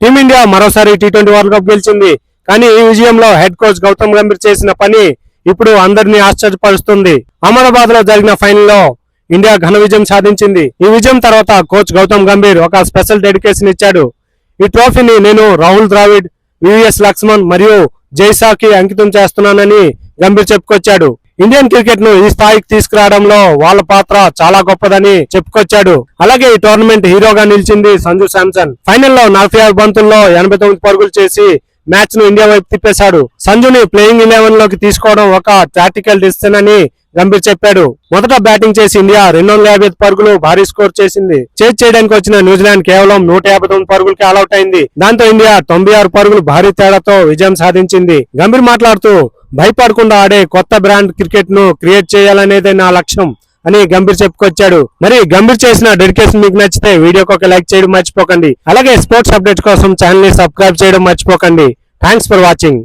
Team India మరోసారి T20 world cup గెలిచింది. కానీ ఈ విజయంలో హెడ్ కోచ్ గౌతమ్ గంభీర్ చేసిన పని ఇప్పుడు అందరినీ ఆశ్చర్యపరుస్తుంది. అహ్మదాబాద్ లో జరిగిన ఫైనల్ లో ఇండియా ఘన విజయం సాధించింది. ఈ విజయం తర్వాత కోచ్ గౌతమ్ గంభీర్ ఒక స్పెషల్ డెడికేషన్ ఇచ్చాడు. ఈ ట్రోఫీని నేను రాహుల్ ద్రావిడ్, వివిఎస్ లక్ష్మణ్ మరియు జైసాకి అంకితం చేస్తున్నానని గంభీర్ చెప్పుకొచ్చాడు. ఇండియన్ క్రికెట్ ను ఈ స్థాయికి తీసుకురావడంలో వాళ్ళ పాత్ర చాలా గొప్పదని చెప్పుకొచ్చాడు. అలాగే ఈ టోర్నమెంట్ హీరోగా నిలిచింది సంజు శాంసన్. ఫైనల్లో 46 బంతుల్లో 89 పరుగులు చేసి మ్యాచ్ ను ఇండియా వైపు తిప్పేశాడు. సంజుని ప్లేయింగ్ 11 లోకి తీసుకోవడం ఒక టాక్టికల్ డిసిషన్ అని గంభీర్ చెప్పాడు. మొదట బ్యాటింగ్ చేసి ఇండియా 255 పరుగులు భారీ స్కోర్ చేసింది. చేజ్ చేయడానికి వచ్చిన న్యూజిలాండ్ కేవలం 159 పరుగులకి ఆల్అౌట్ అయింది. దాంతో ఇండియా 96 పరుగులు భారీ తేడాతో విజయం సాధించింది. గంభీర్ మాట్లాడుతూ భయపడకుండా ఆడే కొత్త బ్రాండ్ క్రికెట్ ను క్రియేట్ చేయాలనేదే నా లక్ష్యం అని గంభీర్ చెప్పుకొచ్చాడు. మరి గంభీర్ చేసిన డెడికేషన్ మీకు నచ్చితే వీడియోకి ఒక లైక్ చేయడం మర్చిపోకండి. అలాగే స్పోర్ట్స్ అప్డేట్స్ కోసం ఛానల్ ని సబ్స్క్రైబ్ చేయడం మర్చిపోకండి. Thanks for watching.